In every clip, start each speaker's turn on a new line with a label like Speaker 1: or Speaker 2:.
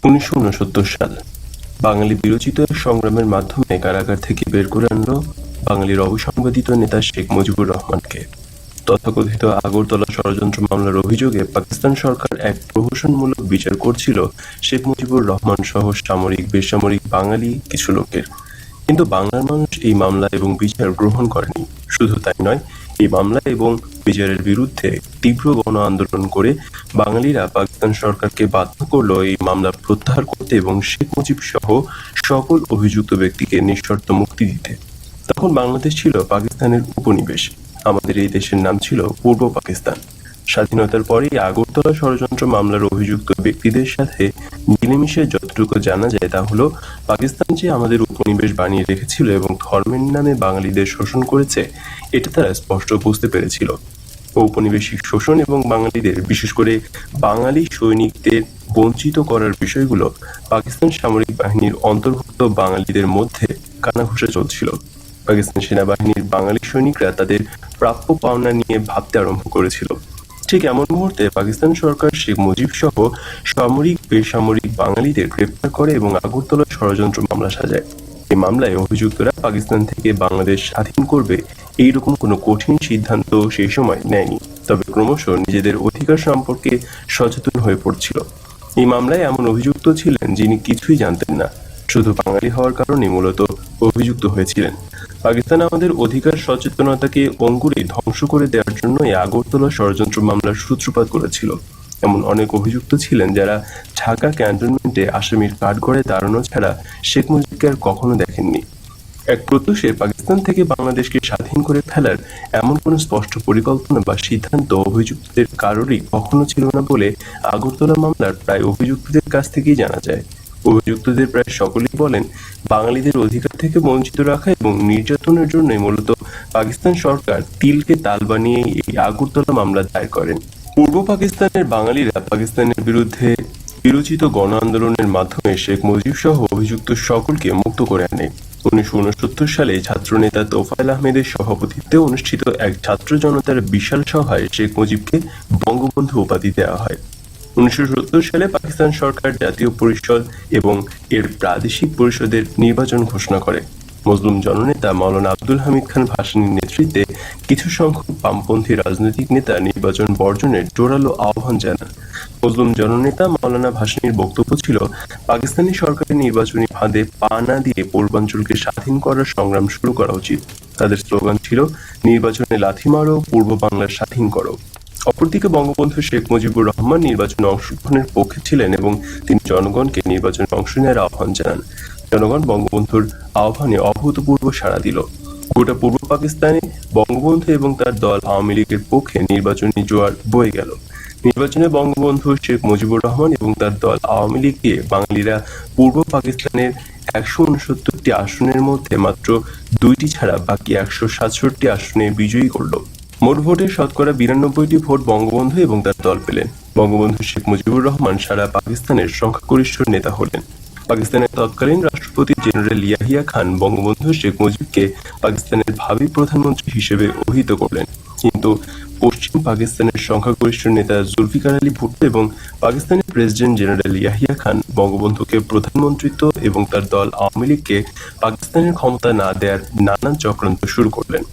Speaker 1: 1969 সাল বাঙালি বিরচিত এক সংগ্রামের মাধ্যমে কারাগার থেকে বের করে আনলো বাঙালির অবিসংবাদিত নেতা শেখ মুজিবুর রহমানকে। তথাকথিত আগরতলা ষড়যন্ত্র মামলার অভিযোগে পাকিস্তান সরকার এক প্রহসনমূলক বিচার করছিল শেখ মুজিবুর রহমান সহ সামরিক বেসামরিক বাঙালি কিছু লোকের। কিন্তু বাংলার মানুষ এই মামলা এবং বিচার গ্রহণ করেনি। শুধু তাই নয়, এই মামলা এবং বিচারের বিরুদ্ধে তীব্র গণ আন্দোলন করে বাঙালিরা পাকিস্তান সরকারকে বাধ্য করলো এই মামলা প্রত্যাহার করতে এবং শেখ মুজিব সহ সকল অভিযুক্ত ব্যক্তিকে নিঃশর্ত মুক্তি দিতে। তখন বাংলাদেশ ছিল পাকিস্তানের উপনিবেশ। আমাদের এই দেশের নাম ছিল পূর্ব পাকিস্তান। স্বাধীনতার পরেই আগরতলা ষড়যন্ত্র মামলার অভিযুক্ত ব্যক্তিদের সাথে মিলেমিশে যতটুকু জানা যায় তা হলো, পাকিস্তান যে আমাদের উপনিবেশ বানিয়ে রেখেছিল এবং ধর্মের নামে বাঙালিদের শোষণ করেছে, এটা তারা স্পষ্ট বুঝতে পেরেছিল। ঔপনিবেশিক শোষণ এবং বাঙালিদের, বিশেষ করে বাঙালি সৈনিকদের বঞ্চিত করার বিষয়গুলো পাকিস্তান সামরিক বাহিনীর অন্তর্ভুক্ত বাঙালিদের মধ্যে কানাঘুষা চলছিল। পাকিস্তান সেনাবাহিনীর বাঙালি সৈনিকরা তাদের প্রাপ্য পাওনা নিয়ে ভাবতে আরম্ভ করেছিল। ঠিক এমন মুহূর্তে পাকিস্তান সরকার শেখ মুজিব সহ সামরিক বেসামরিক বাঙালিদের গ্রেপ্তার করে এবং আগরতলা ষড়যন্ত্র মামলা সাজায়। এই মামলায় অভিযুক্তরা পাকিস্তান থেকে বাংলাদেশ স্বাধীন করবে এইরকম কোনো কঠিন সিদ্ধান্ত সেই সময় নেয়নি, তবে ক্রমশ নিজেদের অধিকার সম্পর্কে সচেতন হয়ে পড়ছিল। এই মামলায় এমন অভিযুক্ত ছিলেন যিনি কিছুই জানতেন না, শুধু বাঙালি হওয়ার কারণে মূলত অভিযুক্ত হয়েছিলেন। পাকিস্তান আমাদের অধিকার সচেতনতাকে অঙ্কুরে ধ্বংস করে দেওয়ার জন্য এই আগরতলা ষড়যন্ত্র মামলার সূত্রপাত করেছিল। এমন অনেক অভিযুক্ত ছিলেন যারা ঢাকা ক্যান্টনমেন্টে আসামির কাঠগড়ায় দাঁড়ানো ছাড়া শেখ মুজিবকে আর কখনো দেখেননি। এক প্রত্যুষে পাকিস্তান থেকে বাংলাদেশকে স্বাধীন করে ফেলার এমন কোনো স্পষ্ট পরিকল্পনা বা সিদ্ধান্ত অভিযুক্তদের কারোরই কখনো ছিল না বলে আগরতলা মামলার প্রায় অভিযুক্তদের কাছ থেকেই জানা যায়। অভিযুক্তদের প্রায় সকলেই বলেন, বাঙালিদের অধিকার থেকে বঞ্চিত রাখা এবং নির্যাতনের জন্যই মূলত পাকিস্তান সরকার তিলকে তাল বানিয়ে এই আগরতলা মামলা দায়ের করেন। পূর্ব পাকিস্তানের বাঙালিরা পাকিস্তানের বিরুদ্ধে বিরোচিত গণ আন্দোলনের মাধ্যমে শেখ মুজিব সহ অভিযুক্ত সকলকে মুক্ত করে আনে। 1969 সালে ছাত্রনেতা তোফায়েল আহমেদের সভাপতিত্বে অনুষ্ঠিত এক ছাত্র জনতার বিশাল সভায় শেখ মুজিবকে বঙ্গবন্ধু উপাধি দেওয়া হয়। 1970 সালে পাকিস্তান সরকার জাতীয় পরিষদ এবং এর প্রাদেশিক পরিষদের নির্বাচন ঘোষণা করে। মুসলিম জননেতা মাওলানা আব্দুল হামিদ খান ভাসানীর নেতৃত্বে কিছু সংখ্যক বামপন্থী রাজনৈতিক নেতা নির্বাচন বর্জনের জোরালো আহ্বান জানান। মুসলিম জননেতা মাওলানা ভাসানীর বক্তব্য ছিল, পাকিস্তানি সরকারের নির্বাচনী ফাঁদে পা না দিয়ে পূর্বাঞ্চলকে স্বাধীন করার সংগ্রাম শুরু করা উচিত। তাদের স্লোগান ছিল, নির্বাচনে লাথি মারো, পূর্ব বাংলা স্বাধীন করো। অপরদিকে বঙ্গবন্ধু শেখ মুজিবুর রহমান নির্বাচনে অংশগ্রহণের পক্ষে ছিলেন এবং তিনি জনগণকে নির্বাচনে অংশ নেওয়ার আহ্বান জানান। জনগণ বঙ্গবন্ধুর আহ্বানে অভূতপূর্ব সাড়া দিল। গোটা পূর্ব পাকিস্তানে বঙ্গবন্ধু এবং তার দল আওয়ামী লীগের পক্ষে নির্বাচনী জোয়ার বয়ে গেল। নির্বাচনে বঙ্গবন্ধু শেখ মুজিবুর রহমান এবং তার দল আওয়ামী লীগকে বাঙালিরা পূর্ব পাকিস্তানের 169টি আসনের মধ্যে মাত্র 2টি ছাড়া বাকি 167টি আসনে বিজয়ী করল। মোট ভোটে শতকরা 92টি ভোট বঙ্গবন্ধু এবং তার দল পেলেন। বঙ্গবন্ধু শেখ মুজিবুর রহমান সারা পাকিস্তানের সংখ্যাগরিষ্ঠ নেতা হলেন। পাকিস্তানের তৎকালীন রাষ্ট্রপতি জেনারেল ইয়াহিয়া খান বঙ্গবন্ধু শেখ মুজিবকে পাকিস্তানের ভাবী প্রধানমন্ত্রী হিসেবে অভিহিত করলেন, কিন্তু পশ্চিম পাকিস্তানের সংখ্যাগরিষ্ঠ নেতা জুলফিকার আলী ভুট্টো এবং পাকিস্তানের প্রেসিডেন্ট জেনারেল ইয়াহিয়া খান বঙ্গবন্ধুকে প্রধানমন্ত্রিত্ব এবং তার দল আওয়ামী লীগকে পাকিস্তানের ক্ষমতা না দেওয়ার নানান চক্রান্ত শুরু করলেন।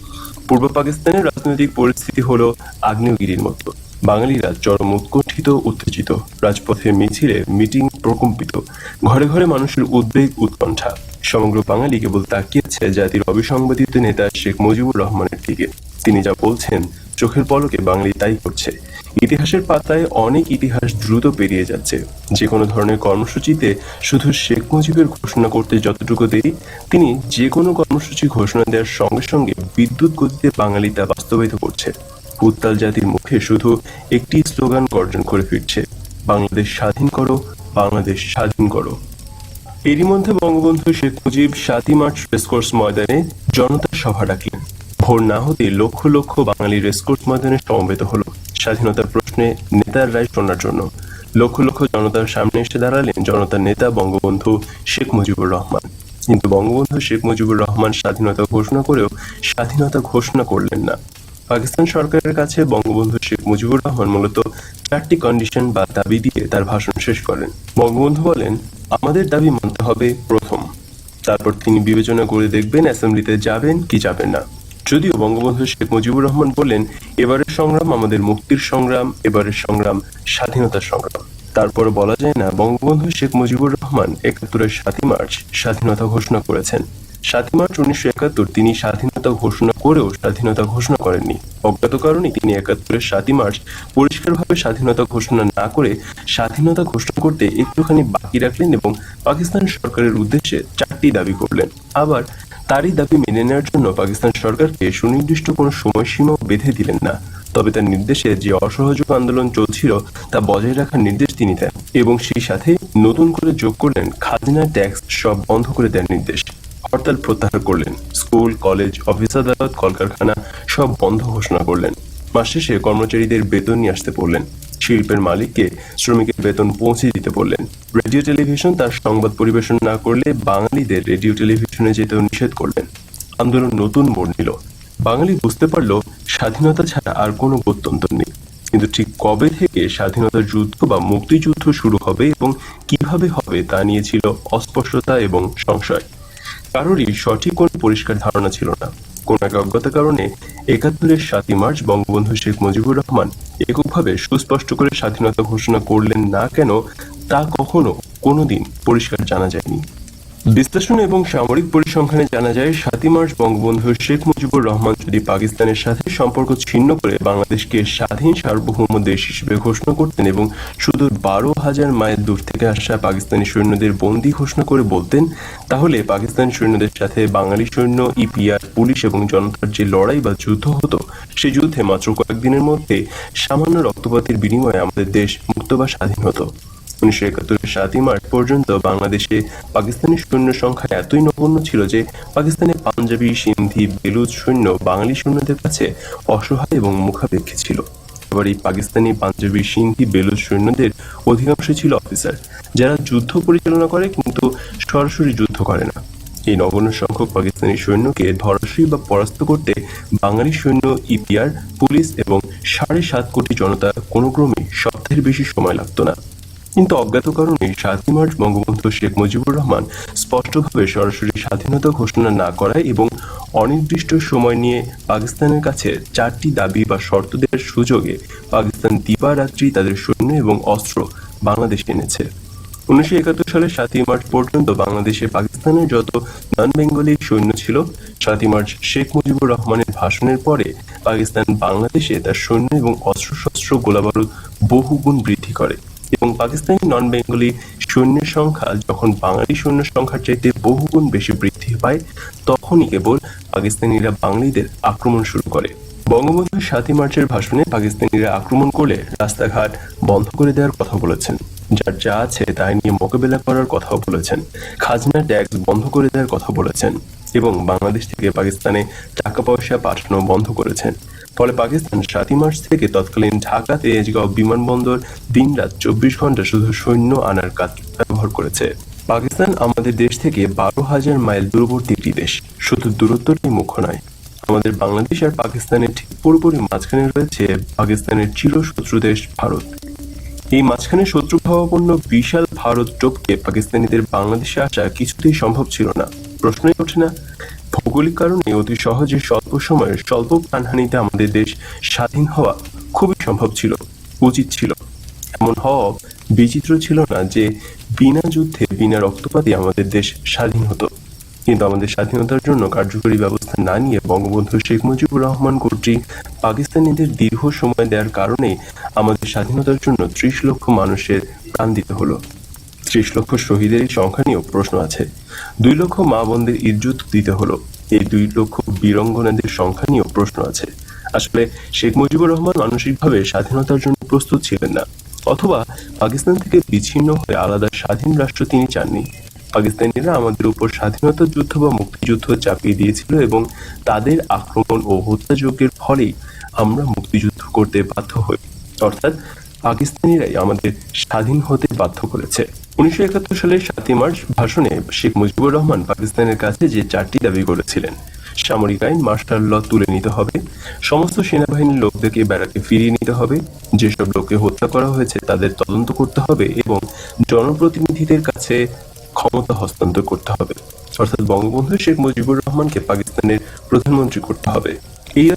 Speaker 1: পূর্ব পাকিস্তানের রাজনৈতিক পরিস্থিতি হলো আগ্নেয়গিরির মতো। বাঙালিরা চরম উৎকণ্ঠিত, উত্তেজিত। রাজপথে মিছিলে মিটিং প্রকম্পিত। ঘরে ঘরে মানুষের উদ্বেগ, উৎকণ্ঠা। সমগ্র বাঙালি কেবল তাকিয়েছে জাতির অবিসংবাদিত নেতা শেখ মুজিবুর রহমানের দিকে। তিনি যা বলছেন চোখের পলকে বাঙালি তাই করছে। ইতিহাসের পাতায় অনেক ইতিহাস দ্রুত পেরিয়ে যাচ্ছে। যে কোনো ধরনের কর্মসূচিতে শুধু শেখ মুজিবের ঘোষণা করতে যতটুকু দেরি, তিনি যে কোনো কর্মসূচি ঘোষণা দেওয়ার সঙ্গে সঙ্গে বিদ্যুৎ গতিতে বাঙালি তা বাস্তবায়িত করছে। উত্তাল জাতির মুখে শুধু একটি স্লোগান গর্জন করে ফিরছে, বাংলাদেশ স্বাধীন করো, বাংলাদেশ স্বাধীন করো। এরই মধ্যে বঙ্গবন্ধু শেখ মুজিব 7ই মার্চ রেসকোর্স ময়দানে জনতার সভা ডাকলেন। ভোর না হতে লক্ষ লক্ষ বাঙালি রেসকোর্স ময়দানে সমবেত হলো স্বাধীনতার প্রশ্নে নেতার রায় শোনার জন্য। লক্ষ লক্ষ জনতার সামনে এসে দাঁড়ালেন জনতার নেতা বঙ্গবন্ধু শেখ মুজিবুর রহমান। কিন্তু বঙ্গবন্ধু শেখ মুজিবুর রহমান স্বাধীনতা ঘোষণা করেও স্বাধীনতা ঘোষণা করলেন না। পাকিস্তান সরকারের কাছে বঙ্গবন্ধু শেখ মুজিবুর রহমান মূলত চারটি কন্ডিশন বা দাবি দিয়ে তার ভাষণ শেষ করেন। বঙ্গবন্ধু বলেন, আমাদের দাবি মানতে হবে প্রথম, তারপর তিনি বিবেচনা করে দেখবেন অ্যাসেম্বলিতে যাবেন কি যাবেন না। যদিও বঙ্গবন্ধু শেখ মুজিবুর রহমান বলেন, এবারের সংগ্রাম আমাদের মুক্তির সংগ্রাম, এবারের সংগ্রাম স্বাধীনতার সংগ্রাম। তারপর বলা যায় না বঙ্গবন্ধু শেখ মুজিবুর রহমান ৭১-এর ৭ই মার্চ স্বাধীনতা ঘোষণা করেছেন। ৭ই মার্চ ১৯৭১ তিনি স্বাধীনতা ঘোষণা করেও স্বাধীনতা ঘোষণা করেননি। অজ্ঞাত কারণে তিনি ৭১-এর ৭ই মার্চ পরিষ্কারভাবে স্বাধীনতা ঘোষণা না করে স্বাধীনতা ঘোষণা করতে একটুখানি বাকি রাখলেন এবং পাকিস্তান সরকারের উদ্দেশ্যে চারটি দাবি করলেন। আবার তারই দাবি মেনে নেওয়ার জন্য পাকিস্তান সরকারকে সুনির্দিষ্ট কোনো সময়সীমাও বেঁধে দিলেন না। তবে তার নির্দেশে যে অসহযোগ আন্দোলন চলছিল তা বজায় রাখার নির্দেশ তিনি দেন এবং সেই সাথে নতুন করে যোগ করলেন খাজনা, ট্যাক্স সব বন্ধ করে দেওয়ার নির্দেশ। হরতাল প্রত্যাহার করলেন, স্কুল, কলেজ, অফিস আদালত, কলকারখানা সব বন্ধ ঘোষণা করলেন। মাস শেষে কর্মচারীদের বেতন নিয়ে আসতে বললেন, শিল্পের মালিককে শ্রমিকের বেতন পৌঁছে দিতে বললেন। রেডিও টেলিভিশন তার সংবাদ পরিবেশন না করলে বাঙালিদের রেডিও টেলিভিশনে যেতেও নিষেধ করলেন। আন্দোলন নতুন মোড় নিল। বাঙালি বুঝতে পারল স্বাধীনতা ছাড়া আর কোনো গত্যন্তর নেই। কিন্তু ঠিক কবে থেকে স্বাধীনতার যুদ্ধ বা মুক্তিযুদ্ধ শুরু হবে এবং কিভাবে হবে তা নিয়ে ছিল অস্পষ্টতা এবং সংশয়। কারোরই সঠিক কোনো পরিষ্কার ধারণা ছিল না। কোন এক অজ্ঞতার কারণে ৭১-এর ৭ই মার্চ বঙ্গবন্ধু শেখ মুজিবুর রহমান এককভাবে সুস্পষ্ট করে স্বাধীনতা ঘোষণা করলেন না কেন তা কখনো কোনোদিন পরিষ্কার জানা যায়নি। বিশ্লেষণ এবং সামরিক পরিসংখ্যানে জানা যায় ৭ই মার্চ বঙ্গবন্ধু শেখ মুজিবুর রহমান যদি পাকিস্তানের সাথে সম্পর্ক ছিন্ন করে বাংলাদেশকে স্বাধীন সার্বভৌম দেশ হিসেবে ঘোষণা করতেন এবং সুদূর ১২,০০০ মাইল দূর থেকে আসা পাকিস্তানি সৈন্যদের বন্দী ঘোষণা করে বলতেন, তাহলে পাকিস্তানি সৈন্যদের সাথে বাঙালি সৈন্য, ইপিআর, পুলিশ এবং জনতার যে লড়াই বা যুদ্ধ হতো, সেই যুদ্ধে মাত্র কয়েকদিনের মধ্যে সামান্য রক্তপাতের বিনিময়ে আমাদের দেশ মুক্ত বা স্বাধীন হতো। ১৯৭১-এর ৭ই মার্চ পর্যন্ত বাংলাদেশে পাকিস্তানি সৈন্য সংখ্যা এতই নগণ্য ছিল যে পাকিস্তানের পাঞ্জাবি, সিন্ধি, বেলুচ সৈন্য বাঙালি সৈন্যদের কাছে অসহায় এবং মুখাপেক্ষী ছিল। আবার এই পাকিস্তানি, পাঞ্জাবি, সিন্ধি, বেলুচ সৈন্যদের অধিকাংশ ছিল অফিসার, যারা যুদ্ধ পরিচালনা করে কিন্তু সরাসরি যুদ্ধ করে না। এই নগণ্য সংখ্যক পাকিস্তানি সৈন্যকে ধরাশয়ী বা পরাস্ত করতে বাঙালি সৈন্য, ইপিআর, পুলিশ এবং ৭.৫ কোটি জনতা কোনো ক্রমেই সপ্তাহের বেশি সময় লাগতো না। কিন্তু অজ্ঞাত কারণে ৭ই মার্চ বঙ্গবন্ধু শেখ মুজিবুর রহমান স্পষ্টভাবে সরাসরি স্বাধীনতা ঘোষণা না করায় এবং অনির্দিষ্ট সময় নিয়ে পাকিস্তানের কাছে চারটি দাবি বা শর্ত দেওয়ার সুযোগে পাকিস্তান দিবারাত্রি তাদের সৈন্য এবং অস্ত্র বাংলাদেশে এনেছে। ১৯৭১ সালের ৭ই মার্চ পর্যন্ত বাংলাদেশে পাকিস্তানের যত নন বেঙ্গলি সৈন্য ছিল, ৭ই মার্চ শেখ মুজিবুর রহমানের ভাষণের পরে পাকিস্তান বাংলাদেশে তার সৈন্য এবং অস্ত্রশস্ত্র, গোলাবারুদ বহুগুণ বৃদ্ধি করে এবং পাকিস্তানি নন বেঙ্গলি সৈন্যের সংখ্যা যখন বাঙালি সৈন্য সংখ্যার চাইতে বহুগুণ বেশি বৃদ্ধি পায়, তখনই কেবল পাকিস্তানিরা বাঙালিদের আক্রমণ শুরু করে। বঙ্গবন্ধু ৭ই মার্চের ভাষণে পাকিস্তানিরা আক্রমণ করলে রাস্তাঘাট বন্ধ করে দেওয়ার কথা বলেছেন, যার যা আছে তাই নিয়ে মোকাবেলা করার কথাও বলেছেন, খাজনা, ট্যাক্স বন্ধ করে দেওয়ার কথা বলেছেন এবং বাংলাদেশ থেকে পাকিস্তানে টাকা পয়সা পাঠানো বন্ধ করেছেন। ফলে পাকিস্তান ৭ই মার্চ থেকে তৎকালীন ঢাকা, তেজগাঁও বিমানবন্দর দিনরাত ২৪ ঘন্টা শুধু সৈন্য আনার কাজ ব্যবহার করেছে। পাকিস্তান আমাদের দেশ থেকে ১২,০০০ মাইল দূরবর্তী একটি দেশ। শুধু দূরত্বটাই মুখ্য নয়, আমাদের বাংলাদেশ আর পাকিস্তানের ঠিক পুরোপুরি মাঝখানে রয়েছে পাকিস্তানের চিরশত্রু দেশ ভারত। এই মাঝখানে শত্রুভাবাপন্ন বিশাল ভারত টপকে পাকিস্তানিদের বাংলাদেশে আসা কিছুতেই সম্ভব ছিল না। প্রশ্নই ওঠে না, ভৌগোলিক কারণে অতি সহজে স্বল্প সময়ে স্বল্প প্রাণহানিতে আমাদের দেশ স্বাধীন হওয়া খুবই সম্ভব ছিল, উচিত ছিল। এমন হওয়া বিচিত্র ছিল না যে বিনা যুদ্ধে, বিনা রক্তপাতে আমাদের দেশ স্বাধীন হতো। কিন্তু আমাদের স্বাধীনতার জন্য কার্যকরী ব্যবস্থা না নিয়ে বঙ্গবন্ধু শেখ মুজিবুর রহমান কর্তৃক পাকিস্তানিদের দীর্ঘ সময় দেওয়ার কারণে আমাদের স্বাধীনতার জন্য ৩০ লক্ষ মানুষের প্রাণ দিতে হলো। ৩০ লক্ষ শহীদের সংখ্যা নিয়েও প্রশ্ন আছে। ২ লক্ষ মা বোনদের ইজ্জত দিতে হলো। এই ২ লক্ষ বীরাঙ্গনাদের সংখ্যা নিয়েও প্রশ্ন আছে। আসলে শেখ মুজিবুর রহমান মানসিকভাবে স্বাধীনতার জন্য প্রস্তুত ছিলেন না, অথবা পাকিস্তান থেকে বিচ্ছিন্ন হয়ে আলাদা স্বাধীন রাষ্ট্র তিনি চাননি। পাকিস্তানিরা আমাদের উপর স্বাধীনতা যুদ্ধ বা মুক্তিযুদ্ধ চাপিয়ে দিয়েছিল এবং তাদের আক্রমণ ও হত্যাযজ্ঞের ফলেই আমরা মুক্তিযুদ্ধ করতে বাধ্য হই, অর্থাৎ পাকিস্তানিরাই আমাদের স্বাধীন হতে বাধ্য করেছে। ১৯৭১ সালের ৭ই মার্চ ভাষণে শেখ মুজিবুর রহমান পাকিস্তানের কাছে যে চারটি দাবি করেছিলেন, সামরিক আইন মার্শাল ল তুলে নিতে হবে, সমস্ত সেনাবাহিনীর লোকদেরকে ব্যারাকে ফিরিয়ে নিতে হবে, যেসব লোককে হত্যা করা হয়েছে তাদের তদন্ত করতে হবে এবং জনপ্রতিনিধিদের কাছে ক্ষমতা হস্তান্তর করতে হবে, অর্থাৎ বঙ্গবন্ধু শেখ মুজিবুর রহমানকে পাকিস্তানের প্রধানমন্ত্রী করতে হবে। এই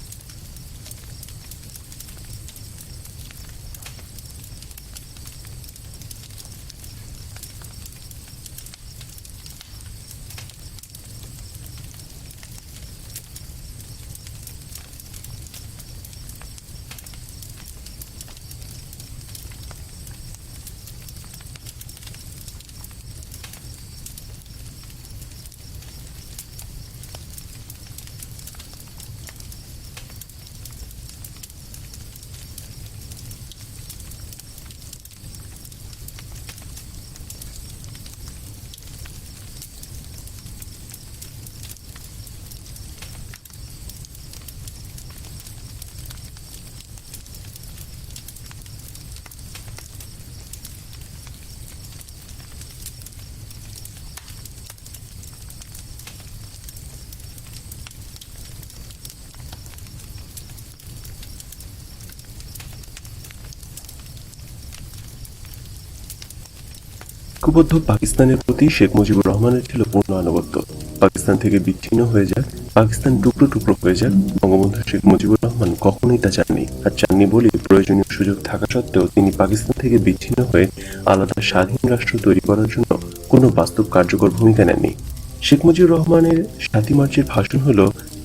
Speaker 1: ঐক্যবদ্ধ পাকিস্তানের প্রতি শেখ মুজিবুর রহমানের ছিল পূর্ণ আনুগত্য। পাকিস্তান থেকে বিচ্ছিন্ন হয়ে যাক, পাকিস্তান টুকরো টুকরো হয়ে যাক, বঙ্গবন্ধু শেখ মুজিবুর রহমান কখনোই তা চাননি। আর চাননি বলেই প্রয়োজনীয় সুযোগ থাকা সত্ত্বেও তিনি পাকিস্তান থেকে বিচ্ছিন্ন হয়ে আলাদা স্বাধীন রাষ্ট্র তৈরি করার জন্য কোনো বাস্তব কার্যকর ভূমিকা নেননি। শেখ মুজিবুর রহমানের ৭ই মার্চের ভাষণ হল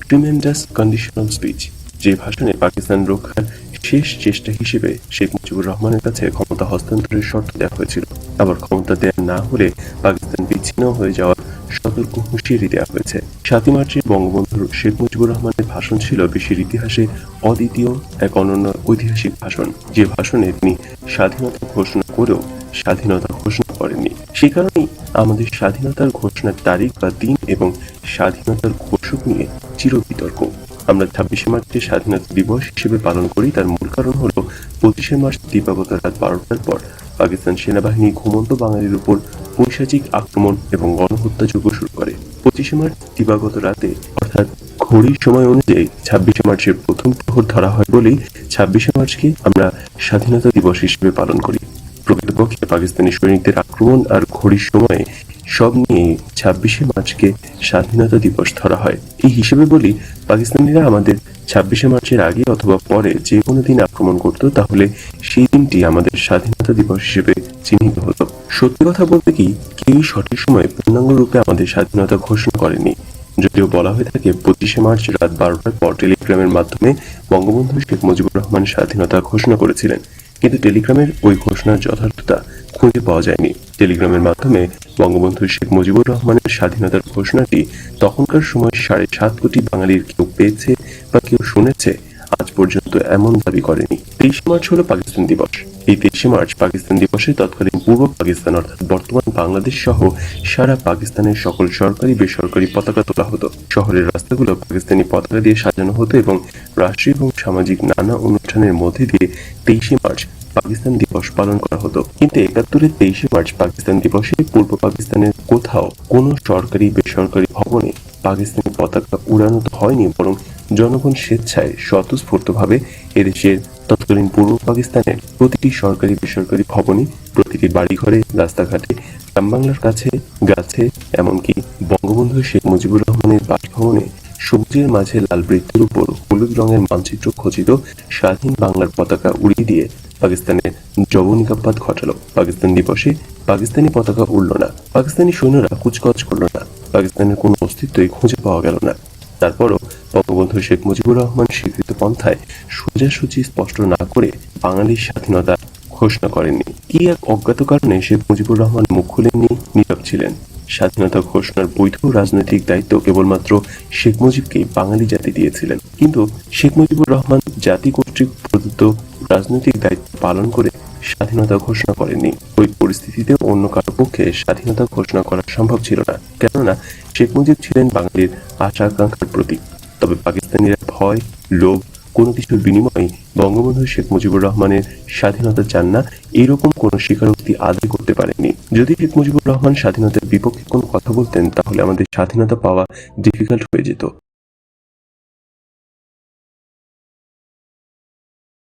Speaker 1: ট্রিমেন্ডাস কন্ডিশনাল স্পিচ, যে ভাষণে পাকিস্তান রক্ষার শেষ চেষ্টা হিসেবে শেখ মুজিবুর রহমানের কাছে ক্ষমতা হস্তান্তরের শর্ত দেওয়া হয়েছিল। আবার ক্ষমতা দেয়া না হলে পাকিস্তান বিচ্ছিন্ন হয়ে যাওয়ার সতর্ক হুঁশিয়ারি দেওয়া হয়েছে। ৭ই মার্চে বঙ্গবন্ধু শেখ মুজিবুর রহমানের ভাষণ ছিল বিশ্বের ইতিহাসে অদ্বিতীয় এক অনন্য ঐতিহাসিক ভাষণ, যে ভাষণে তিনি স্বাধীনতা ঘোষণা করেও স্বাধীনতা ঘোষণা করেননি। সে কারণেই আমাদের স্বাধীনতার ঘোষণার তারিখ বা দিন এবং স্বাধীনতার ঘোষক নিয়ে চির বিতর্ক। আমরা ২৬শে মার্চে স্বাধীনতা দিবস হিসেবে পালন করি, তার মূল কারণ হলো ২৫শে মার্চ দিবাগত রাত ১২টার পর পাকিস্তান সেনাবাহিনী ঘুমন্ত বাঙালির উপর পৈশাচিক আক্রমণ এবং গণহত্যাযজ্ঞ শুরু করে। ২৫শে মার্চ দিবাগত রাতে অর্থাৎ ঘড়ির সময় অনুযায়ী ২৬শে মার্চের প্রথম প্রহর ধরা হয় বলেই ২৬শে মার্চকে আমরা স্বাধীনতা দিবস হিসেবে পালন করি। প্রকৃতপক্ষে পাকিস্তানি সৈনিকদের আক্রমণ আর ঘড়ির সময়ে সব নিয়ে ২৬শে মার্চকে স্বাধীনতা দিবস ধরা হয়। এই হিসেবে বলি, পাকিস্তানিরা আমাদের ২৬শে মার্চের আগে অথবা পরে যে কোনো দিন আক্রমণ করত, তাহলে সেই দিনটি আমাদের স্বাধীনতা দিবস হিসেবে চিহ্নিত হতো। সত্যি কথা বলতে কি, কেউই সঠিক সময়ে পূর্ণাঙ্গ রূপে আমাদের স্বাধীনতা ঘোষণা করেনি। যদিও বলা হয়ে থাকে ২৫শে মার্চ রাত ১২টার পর টেলিগ্রামের মাধ্যমে বঙ্গবন্ধু শেখ মুজিবুর রহমান স্বাধীনতা ঘোষণা করেছিলেন, কিন্তু টেলিগ্রামের ওই ঘোষণার যথার্থতা খুঁজে পাওয়া যায়নি। টেলিগ্রামের মাধ্যমে বঙ্গবন্ধু শেখ মুজিবুর রহমানের স্বাধীনতার ঘোষণাটি তখনকার সময় ৭.৫ কোটি বাঙালির কেউ পেয়েছে বা কেউ শুনেছে আজ পর্যন্ত এমন দাবি করেনি। ২৩শে মার্চ হলো পাকিস্তান দিবস। এই ২৩শে মার্চ পাকিস্তান দিবসে তৎকালীন পূর্ব পাকিস্তান অর্থাৎ বর্তমান বাংলাদেশ সহ সারা পাকিস্তানের সকল সরকারি বেসরকারি পতাকা তোলা হতো। শহরের রাস্তাগুলো পাকিস্তানি পতাকা দিয়ে সাজানো হতো এবং রাষ্ট্রীয় এবং সামাজিক নানা অনুষ্ঠানের মধ্যে দিয়ে ২৩শে মার্চ পাকিস্তান দিবস পালন করা হতো। কিন্তু ৭১-এর ২৩শে মার্চ পাকিস্তান দিবসে পূর্ব পাকিস্তানের কোথাও কোনো সরকারি বেসরকারি ভবনে পাকিস্তানি পতাকা উড়ানো তো হয়নি, বরং জনগণ স্বেচ্ছায় স্বতঃস্ফূর্তভাবে এদেশের তৎকালীন পূর্ব পাকিস্তানের প্রতিটি সরকারি বেসরকারি ভবনে, প্রতিটি বাড়িঘরে, রাস্তাঘাটে, গ্রামবাংলার কাছে, গাছে, এমনকি বঙ্গবন্ধু শেখ মুজিবুর রহমানের বাসভবনে সবুজের মাঝে লাল বৃত্তের উপর হলুদ রঙের মানচিত্র খচিত স্বাধীন বাংলার পতাকা উড়িয়ে দিয়ে পাকিস্তানের যবনিকাপাত ঘটালো। পাকিস্তান দিবসে পাকিস্তানি পতাকা উড়ল না, পাকিস্তানি সৈন্যরা কুচকাওয়াজ করল না, পাকিস্তানের কোনো অস্তিত্বই খুঁজে পাওয়া গেল না। তারপরও বঙ্গবন্ধু শেখ মুজিবুর রহমান স্বীকৃত পন্থায় সোজাসুজি স্পষ্ট না করে বাঙালির স্বাধীনতা ঘোষণা করেননি। কি এক অজ্ঞাত কারণে শেখ মুজিবুর রহমান মুখ খুলেননি, নীরব ছিলেন। স্বাধীনতা ঘোষণার বৈধ রাজনৈতিক দায়িত্ব কেবলমাত্র শেখ মুজিবকেই বাঙালি জাতি দিয়েছিলেন, কিন্তু শেখ মুজিবুর রহমান জাতি কর্তৃক প্রদত্ত রাজনৈতিক দায়িত্ব পালন করে স্বাধীনতা ঘোষণা করেননি। ওই পরিস্থিতিতে অন্য কারো পক্ষে স্বাধীনতা ঘোষণা করা সম্ভব ছিল না, কেননা শেখ মুজিব ছিলেন বাঙালির আশা আকাঙ্ক্ষার প্রতীক। তবে পাকিস্তানিরা ভয়, লোভ, কোনো কিছুর বিনিময়ে বঙ্গবন্ধু শেখ মুজিবুর রহমানের স্বাধীনতা চান না, এইরকম কোনো স্বীকারোক্তি আদায় করতে পারেননি। যদি শেখ মুজিবুর রহমান স্বাধীনতার বিপক্ষে কোনো কথা বলতেন, তাহলে আমাদের স্বাধীনতা পাওয়া ডিফিকাল্ট হয়ে যেত।